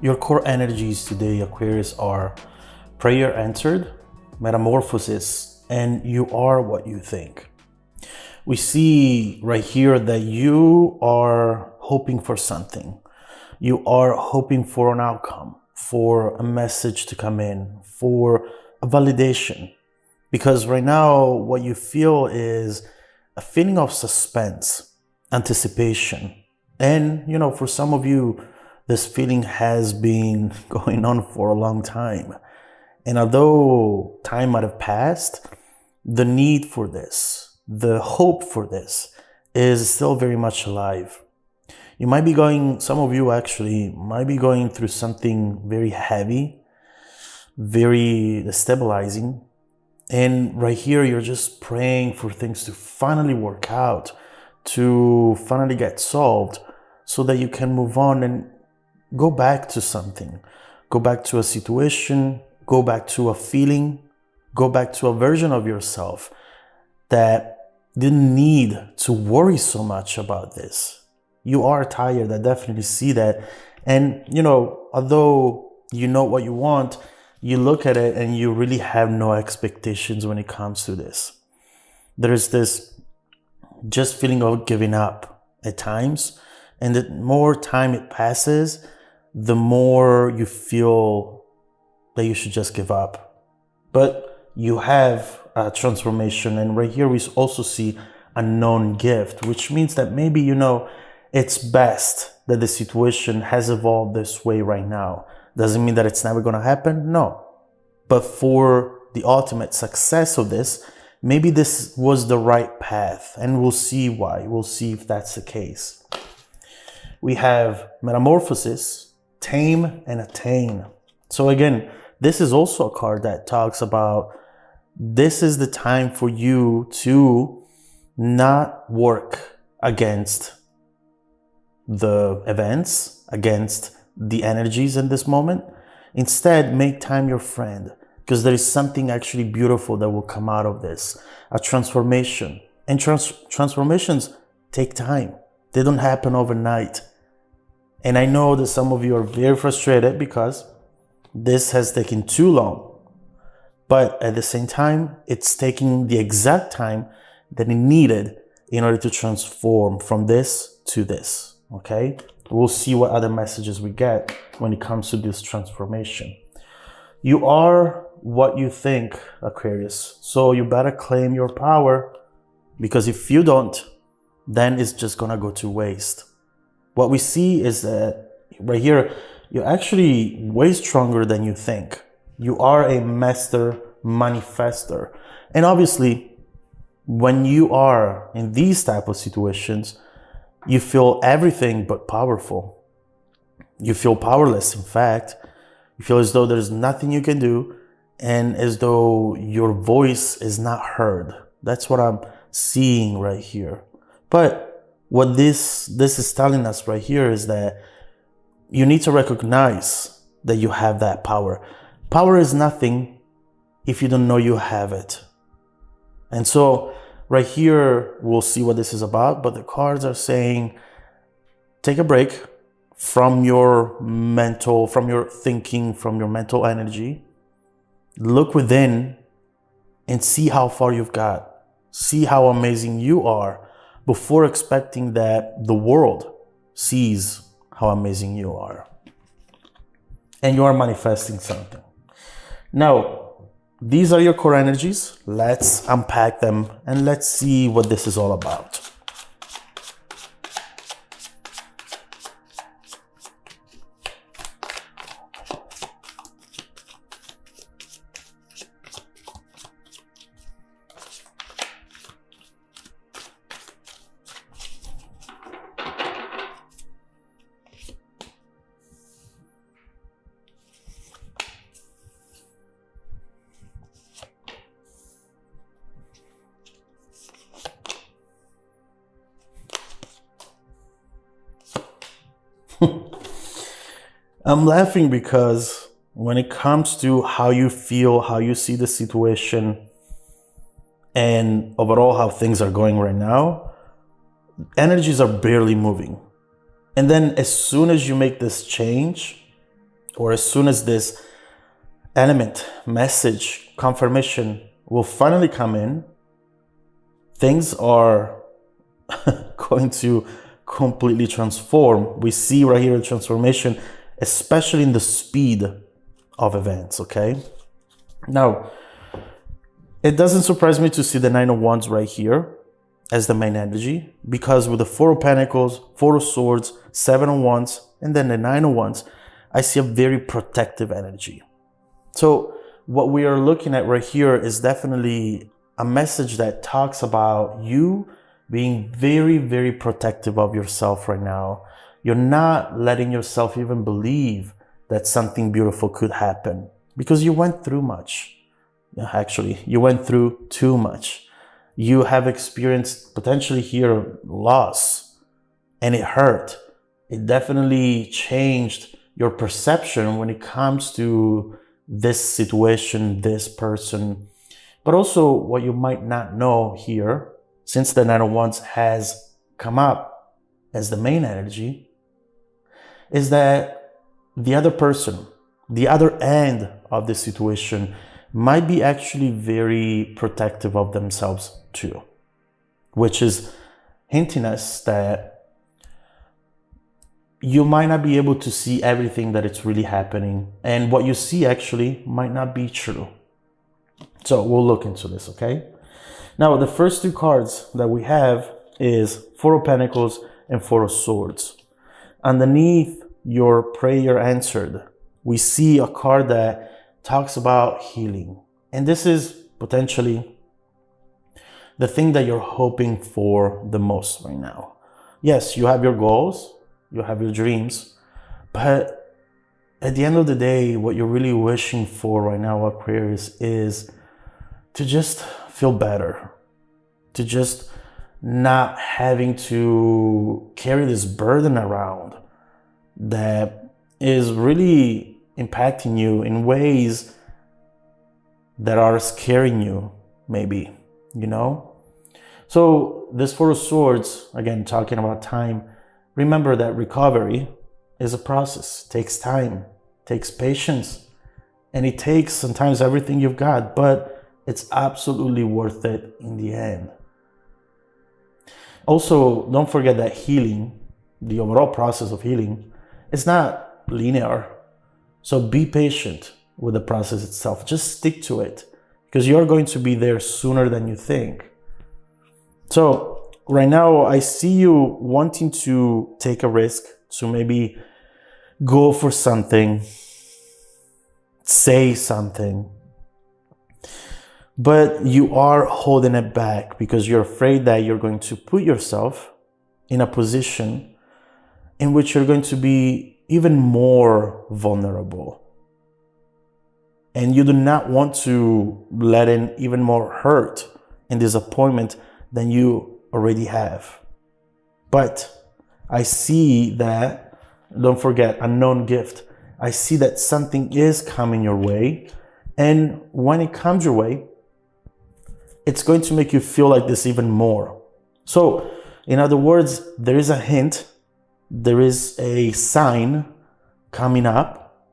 Your core energies today, Aquarius, are prayer answered, metamorphosis, and you are what you think. We see right here that you are hoping for something. You are hoping for an outcome, for a message to come in, for a validation. Because right now, what you feel is a feeling of suspense, anticipation. And, for some of you, this feeling has been going on for a long time. And although time might have passed, the need for this, the hope for this is still very much alive. You might be some of you actually might be going through something very heavy, very destabilizing. And right here, you're just praying for things to finally work out, to finally get solved so that you can move on and go back to something, go back to a situation, go back to a feeling, go back to a version of yourself that didn't need to worry so much about this. You are tired. I definitely see that. And, although you know what you want, you look at it and you really have no expectations when it comes to this. There is this just feeling of giving up at times. And the more time it passes, the more you feel that you should just give up. But you have a transformation. And right here, we also see a known gift, which means that maybe, it's best that the situation has evolved this way right now. Doesn't mean that it's never going to happen. No. But for the ultimate success of this, maybe this was the right path. And we'll see why. We'll see if that's the case. We have metamorphosis, tame and attain. So again, this is also a card that talks about this is the time for you to not work against the events, against the energies in this moment. Instead, make time your friend, because there is something actually beautiful that will come out of this, a transformation. And transformations take time. They don't happen overnight. And I know that some of you are very frustrated because this has taken too long. But at the same time, it's taking the exact time that it needed in order to transform from this to this. Okay? We'll see what other messages we get when it comes to this transformation. You are what you think, Aquarius. So you better claim your power, because if you don't, then it's just gonna go to waste. What we see is that right here, you're actually way stronger than you think. You are a master manifester. And obviously, when you are in these type of situations, you feel everything but powerful. You feel powerless, in fact. You feel as though there's nothing you can do and as though your voice is not heard. That's what I'm seeing right here. But what this is telling us right here is that you need to recognize that you have that power. Power is nothing if you don't know you have it. And so right here, we'll see what this is about, but the cards are saying, take a break from your thinking, from your mental energy. Look within and see how far you've got. See how amazing you are before expecting that the world sees how amazing you are. And you are manifesting something. Now, these are your core energies. Let's unpack them and let's see what this is all about. I'm laughing because when it comes to how you feel, how you see the situation, and overall how things are going right now, energies are barely moving. And then as soon as you make this change, or as soon as this element, message, confirmation will finally come in, things are going to completely transform. We see right here a transformation, especially in the speed of events, okay? Now, it doesn't surprise me to see the Nine of Wands right here as the main energy, because with the Four of Pentacles, Four of Swords, Seven of Wands, and then the Nine of Wands, I see a very protective energy. So what we are looking at right here is definitely a message that talks about you being very, very protective of yourself right now. You're not letting yourself even believe that something beautiful could happen because you went through much. Actually, you went through too much. You have experienced potentially here loss, and it hurt. It definitely changed your perception when it comes to this situation, this person. But also what you might not know here, since the Nine of Wands has come up as the main energy, is that the other person, the other end of the situation might be actually very protective of themselves too, which is hinting us that you might not be able to see everything that it's really happening, and what you see actually might not be true. So we'll look into this, okay? Now, the first two cards that we have is Four of Pentacles and Four of Swords. Underneath your prayer answered, we see a card that talks about healing. And this is potentially the thing that you're hoping for the most right now. Yes, you have your goals, you have your dreams, but at the end of the day, what you're really wishing for right now, Aquarius, is to just feel better, to just not having to carry this burden around that is really impacting you in ways that are scaring you, maybe, you know? So this Four of Swords, again, talking about time, remember that recovery is a process, takes time, takes patience, and it takes sometimes everything you've got, but it's absolutely worth it in the end. Also, don't forget that healing, the overall process of healing, is not linear. So be patient with the process itself. Just stick to it because you're going to be there sooner than you think. So right now, I see you wanting to take a risk, to maybe go for something, say something, but you are holding it back because you're afraid that you're going to put yourself in a position in which you're going to be even more vulnerable. And you do not want to let in even more hurt and disappointment than you already have. But I see that, don't forget, unknown gift. I see that something is coming your way. And when it comes your way, it's going to make you feel like this even more. So, in other words, there is a hint, there is a sign coming up,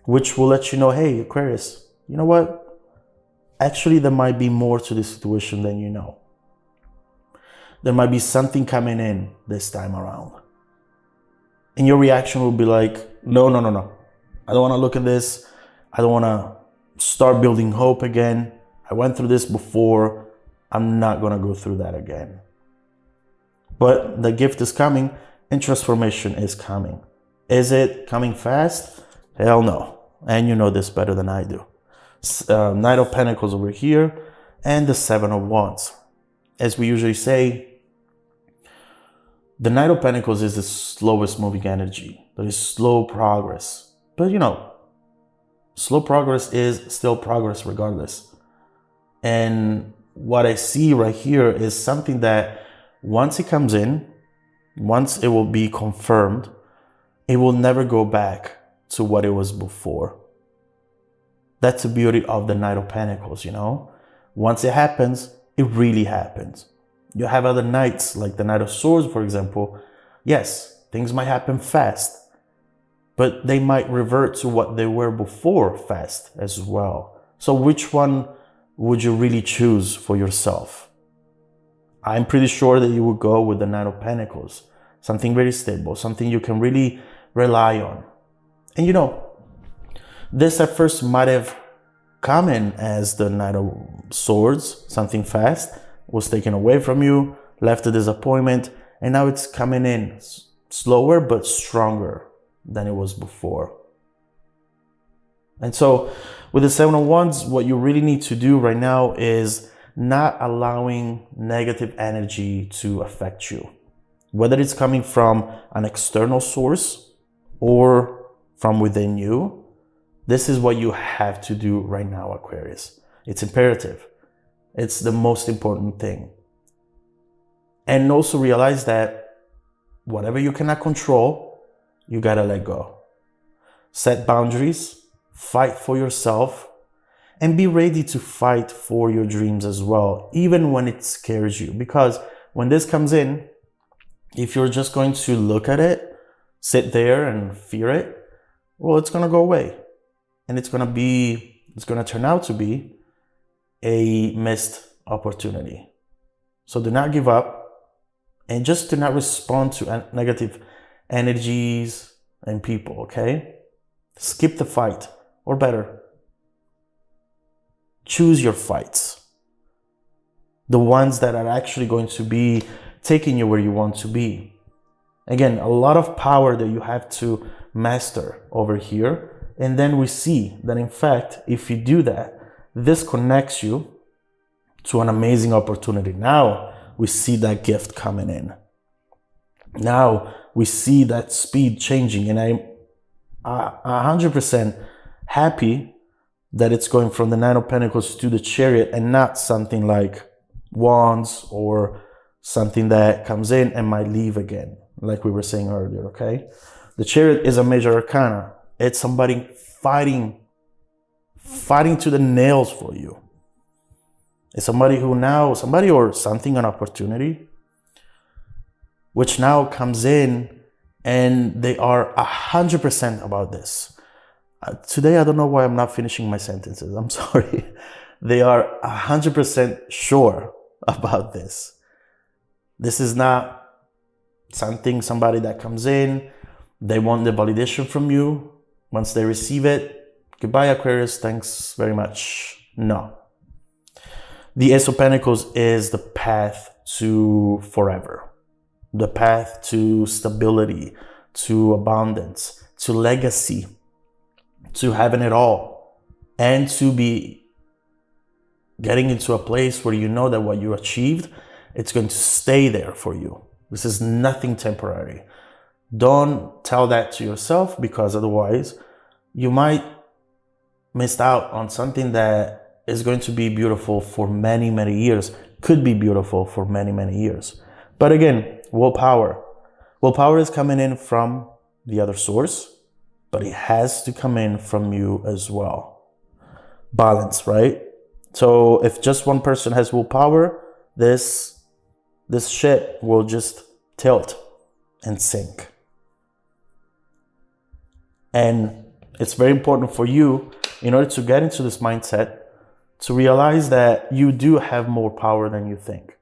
which will let you know, hey, Aquarius, you know what? Actually, there might be more to this situation than you know. There might be something coming in this time around. And your reaction will be like, no. I don't want to look at this. I don't want to start building hope again. I went through this before. I'm not going to go through that again. But the gift is coming and transformation is coming. Is it coming fast? Hell no. And you know this better than I do. Knight of Pentacles over here and the Seven of Wands. As we usually say, the Knight of Pentacles is the slowest moving energy. There is slow progress. But you know, slow progress is still progress regardless. And what I see right here is something that once it comes in, once it will be confirmed, it will never go back to what it was before. That's the beauty of the Knight of Pentacles, you know? Once it happens, it really happens. You have other knights, like the Knight of Swords, for example. Yes, things might happen fast, but they might revert to what they were before fast as well. So which one would you really choose for yourself? I'm pretty sure that you would go with the Nine of Pentacles, something very stable, something you can really rely on. And you know, this at first might have come in as the Knight of Swords, something fast, was taken away from you, left a disappointment, and now it's coming in slower but stronger than it was before. And so with the Seven of Wands, what you really need to do right now is not allowing negative energy to affect you, whether it's coming from an external source or from within you. This is what you have to do right now, Aquarius. It's imperative. It's the most important thing. And also realize that whatever you cannot control, you gotta let go. Set boundaries, fight for yourself, and be ready to fight for your dreams as well, even when it scares you. Because when this comes in, if you're just going to look at it, sit there and fear it, well, it's gonna go away. And it's gonna turn out to be a missed opportunity. So do not give up, and just do not respond to negative energies and people, okay? Skip the fight, or better, choose your fights. The ones that are actually going to be taking you where you want to be. Again, a lot of power that you have to master over here. And then we see that, in fact, if you do that, this connects you to an amazing opportunity. Now we see that gift coming in. Now we see that speed changing. And I'm 100% happy that it's going from the Nine of Pentacles to the Chariot, and not something like Wands or something that comes in and might leave again, like we were saying earlier, okay? The Chariot is a major arcana. It's somebody fighting to the nails for you. It's somebody or something, an opportunity, which now comes in, and they are 100% about this. Today, I don't know why I'm not finishing my sentences. I'm sorry. They are 100% sure about this. This is not somebody that comes in, they want the validation from you. Once they receive it, goodbye, Aquarius, thanks very much. No. The Ace of Pentacles is the path to forever, the path to stability, to abundance, to legacy, to having it all, and to be getting into a place where you know that what you achieved, it's going to stay there for you. This is nothing temporary. Don't tell that to yourself, because otherwise you might miss out on something that is going to be beautiful for many, many years. Could be beautiful for many, many years. But again, willpower. Willpower is coming in from the other source, but it has to come in from you as well. Balance, right? So if just one person has willpower, this ship will just tilt and sink. And it's very important for you, in order to get into this mindset, to realize that you do have more power than you think.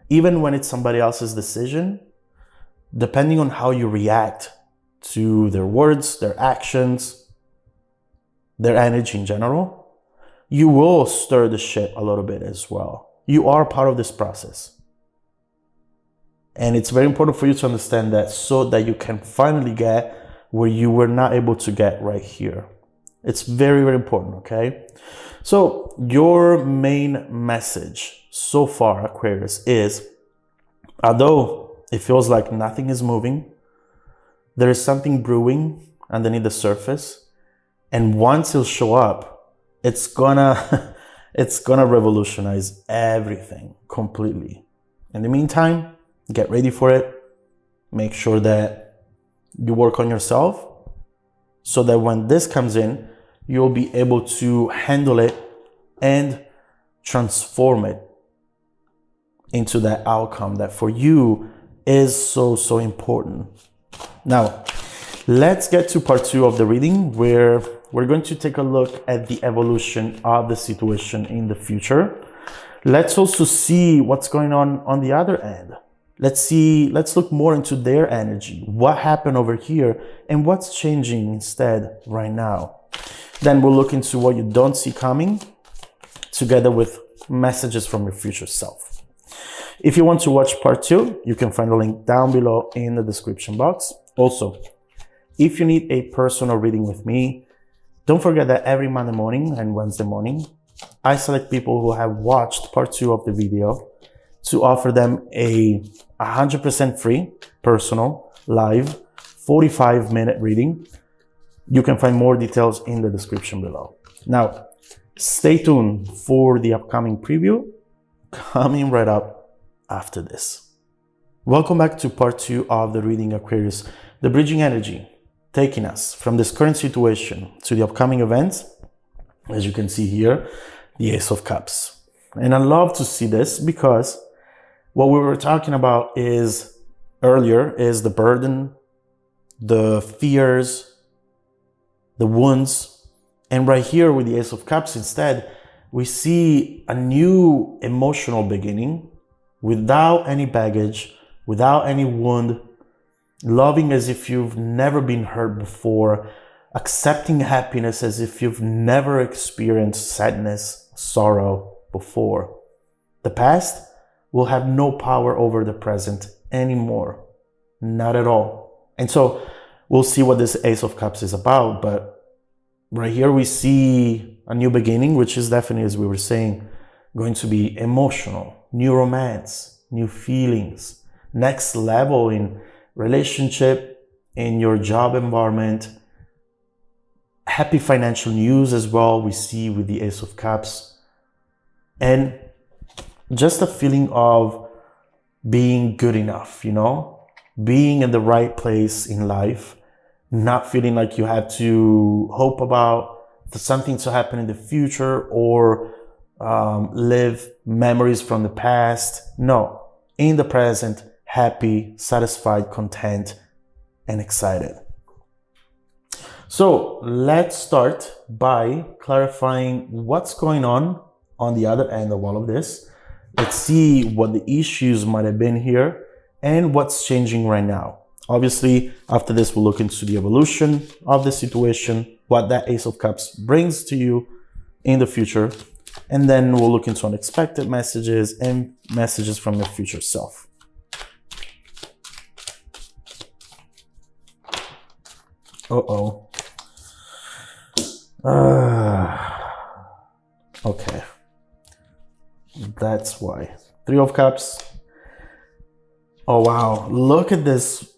Even when it's somebody else's decision, depending on how you react to their words, their actions, their energy in general, you will stir the shit a little bit as well. You are part of this process. And it's very important for you to understand that, so that you can finally get where you were not able to get right here. It's very, very important, okay? So your main message so far, Aquarius, is, although it feels like nothing is moving, there is something brewing underneath the surface. And once it'll show up, it's gonna revolutionize everything completely. In the meantime, get ready for it. Make sure that you work on yourself, so that when this comes in, you'll be able to handle it and transform it into that outcome that for you is so, so important. Now, Let's get to part 2 of the reading, where we're going to take a look at the evolution of the situation in the future. Let's also see what's going on the other end. Let's look more into their energy, what happened over here, and what's changing instead right now. Then we'll look into what you don't see coming, together with messages from your future self. If you want to watch part 2, you can find the link down below in the description box. Also, if you need a personal reading with me, don't forget that every Monday morning and Wednesday morning, I select people who have watched part 2 of the video to offer them a 100% free, personal, live, 45-minute reading. You can find more details in the description below. Now, stay tuned for the upcoming preview coming right up after this. Welcome back to part 2 of the reading, Aquarius. The bridging energy, taking us from this current situation to the upcoming events. As you can see here, the Ace of Cups. And I love to see this because what we were talking about earlier is the burden, the fears, the wounds. And right here with the Ace of Cups, instead, we see a new emotional beginning without any baggage, without any wound, loving as if you've never been hurt before, accepting happiness as if you've never experienced sadness, sorrow before. The past will have no power over the present anymore. Not at all. And so we'll see what this Ace of Cups is about. But right here we see a new beginning, which is definitely, as we were saying, going to be emotional, new romance, new feelings, next level in relationship, in your job environment, happy financial news as well, we see with the Ace of Cups, and just a feeling of being good enough, being in the right place in life, not feeling like you have to hope for something to happen in the future or live memories from the past. No, in the present, happy, satisfied, content, and excited. So let's start by clarifying what's going on the other end of all of this. Let's see what the issues might have been here and what's changing right now. Obviously, after this, we'll look into the evolution of the situation, what that Ace of Cups brings to you in the future, and then we'll look into unexpected messages and messages from your future self. Okay. That's why. 3 of Cups. Oh, wow. Look at this.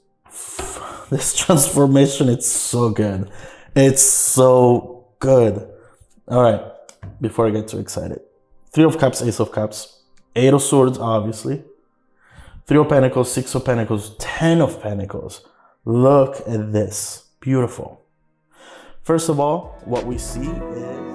This transformation. It's so good. It's so good. All right. Before I get too excited. 3 of Cups, Ace of Cups. 8 of Swords, obviously. 3 of Pentacles, 6 of Pentacles, 10 of Pentacles. Look at this. Beautiful. First of all, what we see is